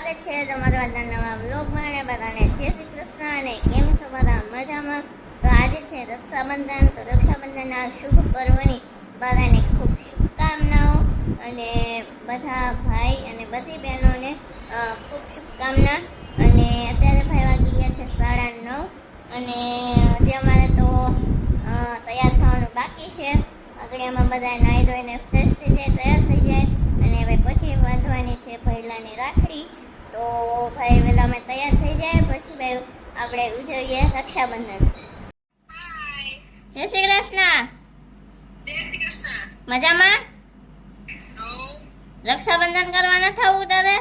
સ્વાગત છે તમારું આજના નવા વ્લોગમાં અને બધાને જય શ્રી કૃષ્ણ અને કેમ છો બધા મજામાં. તો આજે છે રક્ષાબંધન. તો રક્ષાબંધનના શુભ પર્વની બધાને ખૂબ શુભકામનાઓ અને બધા ભાઈ અને બધી બહેનોને ખૂબ શુભકામના. અને અત્યારે ભાઈ વાગી ગયા છે 9:30 અને હજી અમારે તો તૈયાર થવાનું બાકી છે. આગળ એમાં બધા નાહી ધોઈને ફ્રેશ થઈ જાય, તૈયાર થઈ જાય અને હવે પછી બાંધવાની છે ભૈલાની રાખડી. તો ભાઈ વહેલા અમે તૈયાર થઈ જાય પછી ભાઈ આપણે ઉજવીએ રક્ષાબંધન. જય શ્રી કૃષ્ણ. જય શ્રી કૃષ્ણ. મજામાં? રક્ષાબંધન કરવા ન થવું તારે?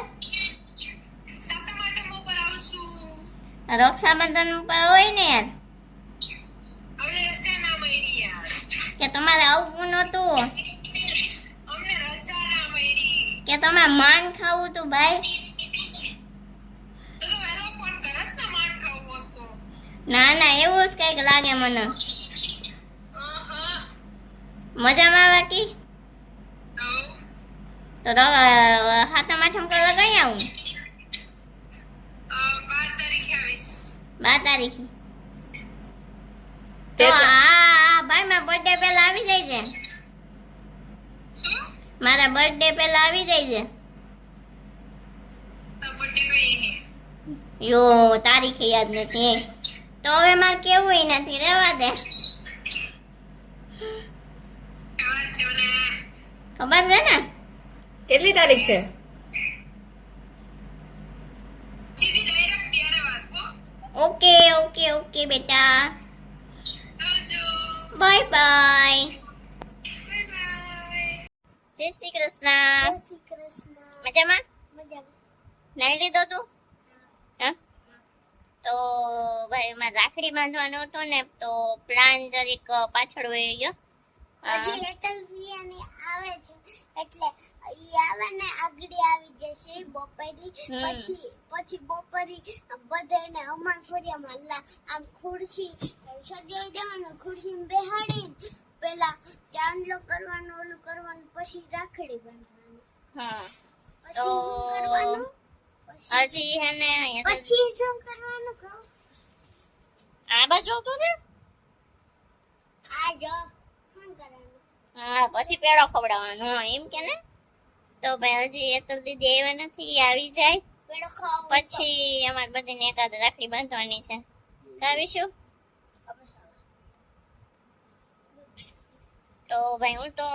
સાતમ આઠમ ઉપર આવશું. રક્ષાબંધન ઉપર હોય ને યાર, અમને રજા ના મળી યાર. કે તમારે આવવું નહોતું, અમને રજા ના મળી. કે તમે માન ખાવું તું ભાઈ? તો વહેલો ફોન કરત ને માર ખાવું હતો. ના ના, એવું જ કંઈક લાગે મને. આહા. મજામાં બાકી? તો સાતમ આઠમ કરવા કઈ આવું? 12 તારીખે આવીશ. 12 તારીખે? તો હા ભાઈ, મારા બર્થડે પહેલા આવી જાય છે. શું? મારા બર્થડે પહેલા આવી જાય છે. તો બર્થડે કઈ હે? યો તારીખે યાદ નથી. તો હવે મારે કેવું નથી, રહેવા દે. વાર છે મને. ખબર છે ને કેટલી તારીખ છે? સીધી ડાયરેક્ટ ત્યારે વાત હો. ઓકે ઓકે ઓકે બેટા, આવજો. Bye bye. Bye bye. જય શ્રી કૃષ્ણ. શ્રી કૃષ્ણ. મજામાં? મજામાં. નાઈ લીધો તું? હા. તો ભાઈ મારે રાખડી બાંધવાનો હતો ને, તો પ્લાન જરીક પાછળ વહી ગયો. હજી એકલવ્યાની આવે છે એટલે ઈ આવે ને આગળ આવી જશે બપોરી. પછી બપોરી બધાને અમાર ફળિયામાં આમ ખુરશી સજાવી દેવાનું, ખુરશીમાં બેહાડીને પેલા ચાંદલો કરવાનો, ઓલું કરવાનું, પછી રાખડી બાંધવાની. હા. પછી તો શું કરવાનું? હજી હે ને પછી શું કરવાનું કહો? આ બાજુ હતું ને. આ જો શું કરવાનું? હા, પછી પેડો ખવડાવવાનો. હા, એમ કે ને. તો ભાઈ હજી એક દીદી આવ્યા નથી, આવી જાય પેડો ખાવ પછી અમારે બધાને એકાદ રાખડી બાંધવાની છે. આવીશું. તો ભાઈ હું તો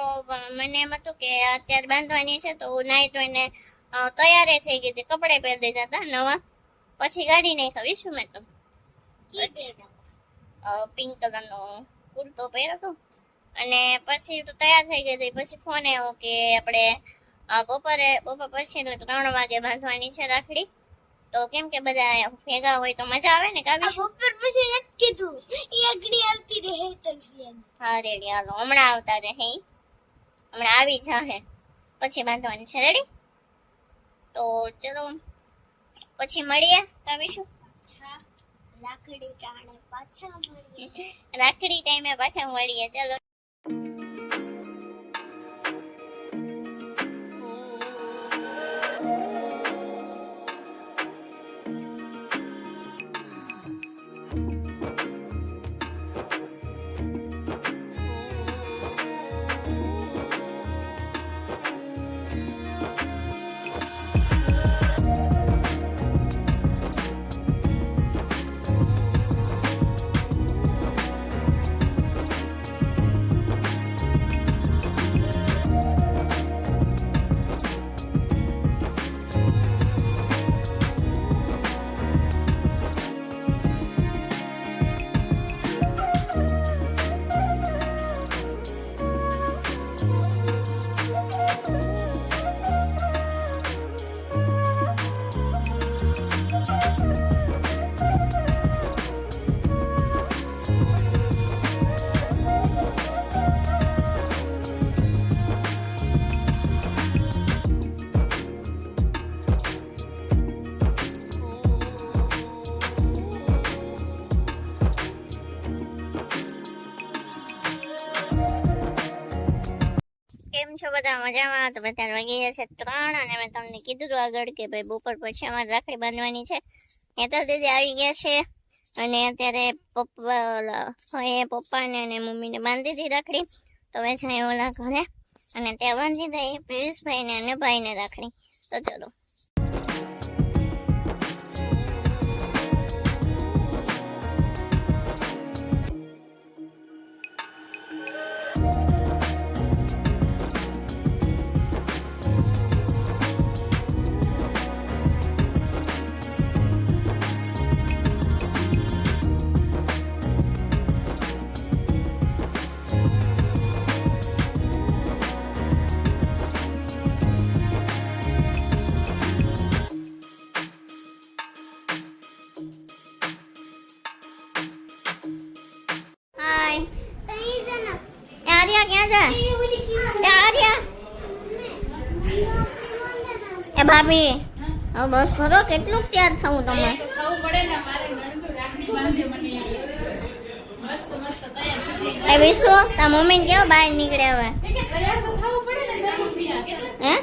મને એમ હતું કે અત્યારે બાંધવાની છે, તો નાઈ ધોઈને તૈયાર થઈ ગઈ હતી, કપડે પહેરી દીધા હતા નવા, પછી ગાડી નહીં ખાવીશું. મેં તો પિંક કલરનો કુર્તો પહેર્યો હતો અને પછી તો તૈયાર થઈ ગઈ હતી. પછી ફોન આવ્યો કે આપણે બપોર પછી એટલે 3 વાગે બાંધવાની છે રાખડી. તો કેમ કે બધા ભેગા હોય તો મજા આવે ને. કાવીશું. બપોર પછી નથી કીધું, ઈ આગળ આવતી રહે તલફિયાન. હા રેડી, હાલો હમણાં આવતા રહે, હમણાં આવી જાહે પછી બાંધવાની છે. રેડી? તો ચલો પછી મળીએ. કાવીશું. રાખડી ટાણે પાછા મળીએ. રાખડી ટાઈમે પાછા મળીએ. ચલો. બધા મજામાં? તો બધા વાગી ગયા છે 3 અને મેં તમને કીધું હતું આગળ કે ભાઈ બપોર પછી અમારે રાખડી બાંધવાની છે. હેતલ દીદી આવી ગયા છે અને અત્યારે પપ્પાને અને મમ્મીને બાંધી દીધી રાખડી. તો મેં જાય ઓલા ઘરે અને ત્યાં બાંધી દઈ પિયુષભાઈને અને ભાઈને રાખડી. તો ચલો. હાય આર્યા ક્યાં જા? આર્યા એ ભાભી હવે બસ કરો, કેટલું તૈયાર થવું તમારે? એ વિશ્વ તાર મમ્મી ને કેવો બહાર નીકળે હવે? હે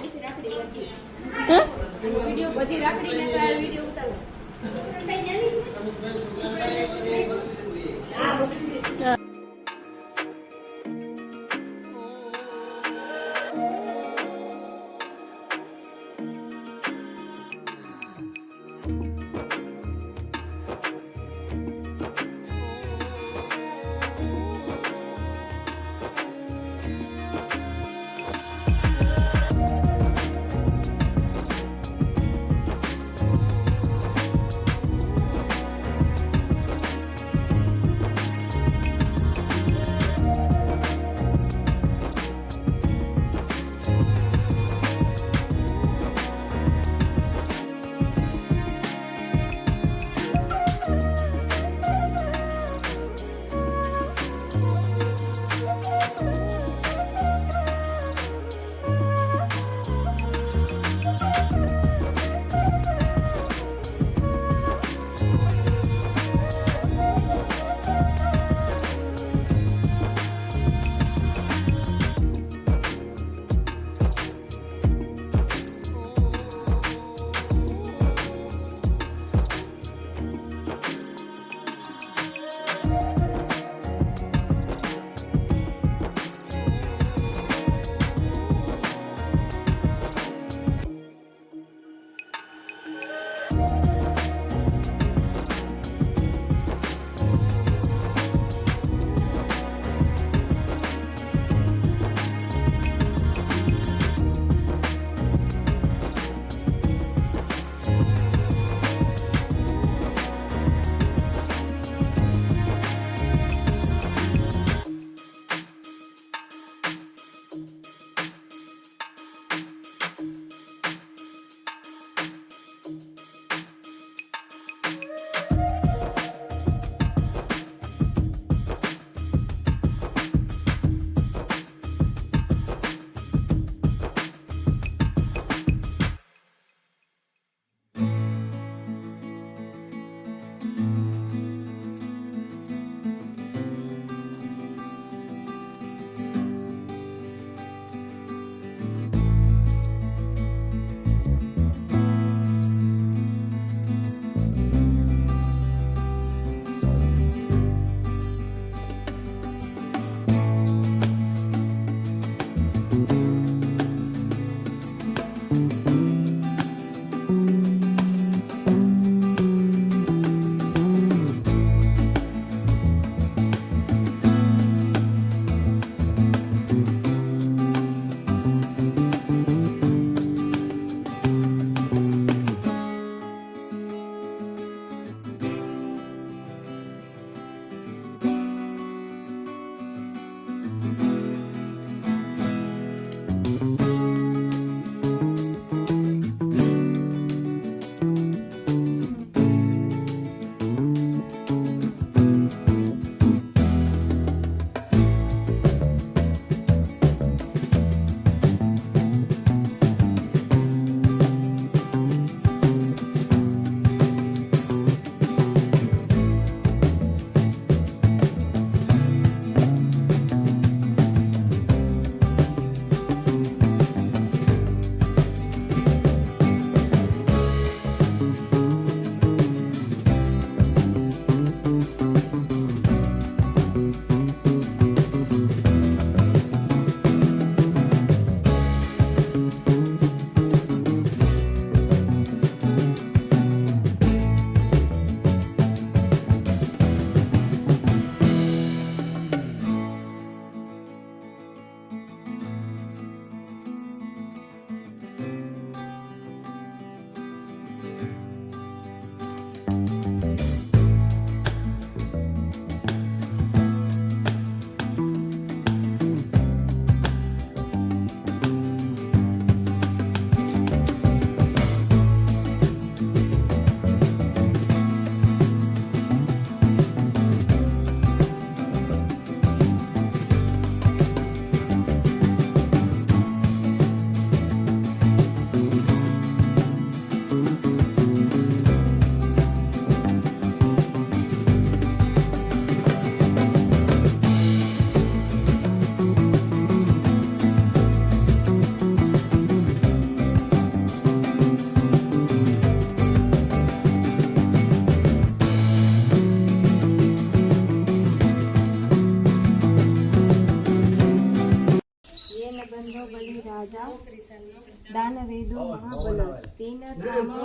વેદો મહાબલ તેન કામો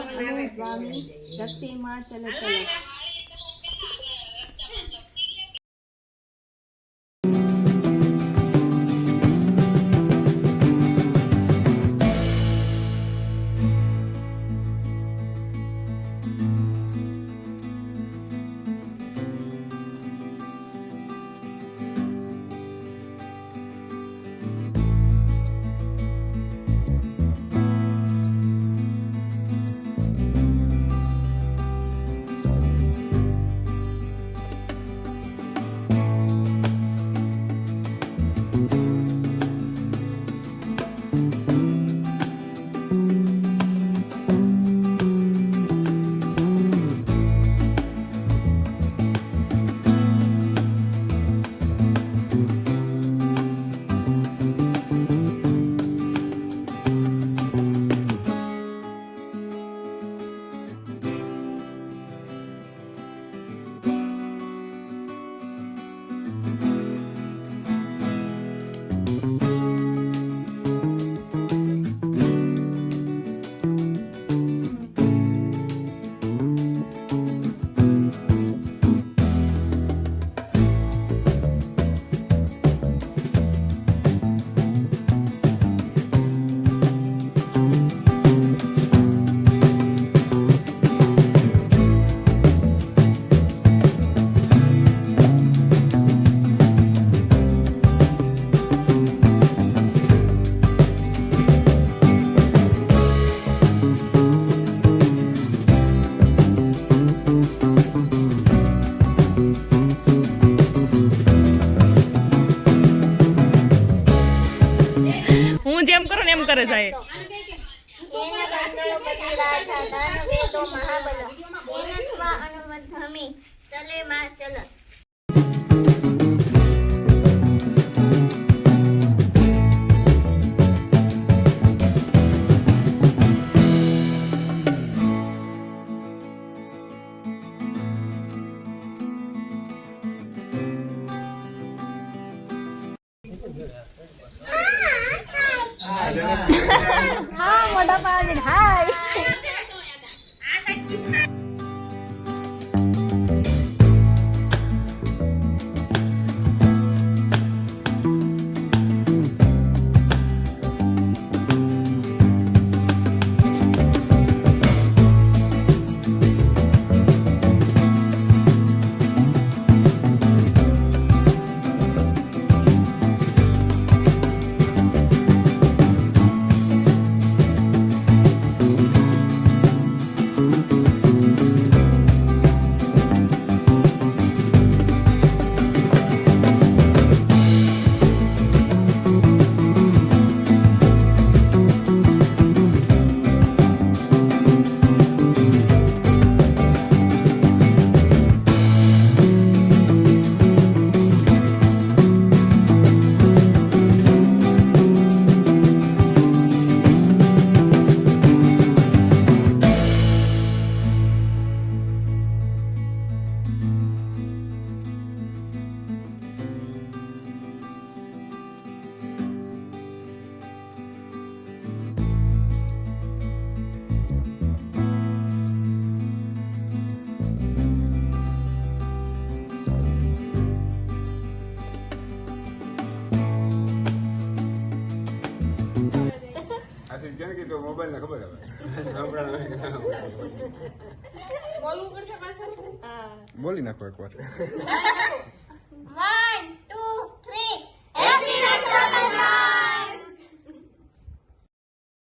સ્વામી રક્ષે માં ચલ ચલ. હું જેમ કરું ને એમ કરે સાહેબ. તેન કાંડો બદલા દાન વેદો મહાબલ તેન ત્વા અનુવધમી ચલે માં ચલ. હા મોટા પાજી હાય. મોબાઈલ ને ખબર બોલવું પડશે પાછું. બોલી નાખો એકવાર. 1